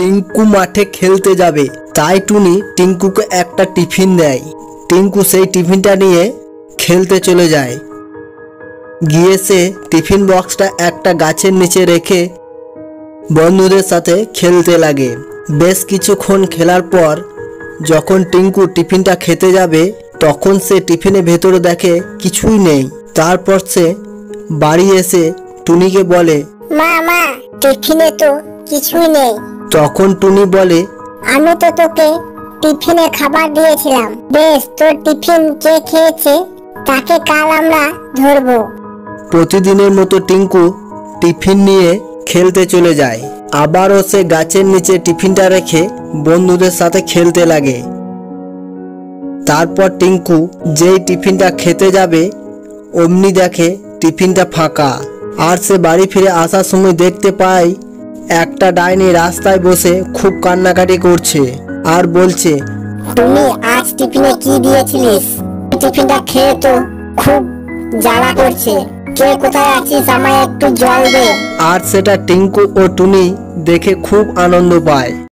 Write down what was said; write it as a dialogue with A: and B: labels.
A: টিঙ্কু মাঠে খেলতে যাবে, তাই টুনি টিঙ্কুকে একটা টিফিন দেয়। টিঙ্কু সেই টিফিনটা নিয়ে খেলতে চলে যায়। গিয়ে সে টিফিন বক্সটা একটা গাছের নিচে রেখে বন্ধুদের সাথে খেলতে লাগে। বেশ কিছুক্ষণ খেলার পর যখন টিঙ্কু টিফিনটা খেতে যাবে, তখন সে টিফিনের ভেতরে দেখে কিছুই নেই। তারপর সে বাড়ি এসে টুনিকে বলে,
B: মা মা, টিফিনে তো কিছুই নেই।
A: তখন টুনি বলে,
B: আমি তো তোকে টিফিনে খাবার দিয়েছিলাম। বেশ, তোর টিফিন কে খেয়েছে তাকে কাল আমরা ধরবো।
A: প্রতিদিনের মতো টিঙ্কু টিফিন নিয়ে খেলতে চলে যায়। আবারও সে গাছের নিচে টিফিনটা রেখে বন্ধুদের সাথে খেলতে লাগে। তারপর টিঙ্কু যেই টিফিনটা খেতে যাবে, অমনি দেখে টিফিনটা ফাঁকা। আর সে বাড়ি ফিরে আসার সময় দেখতে পায় একটা ডাইনি রাস্তায় বসে খুব কান্নাকাটি করছে আর বলছে,
B: তুমি আজ টিফিনে কি দিয়েছিলিস? টিফিনটা খেয়ে তো খুব জ্বালা করছে। কে কোথায় আছিস, আমায় একটু জল দে।
A: আর সেটা টিঙ্কু ও টুনি দেখে খুব আনন্দ পায়।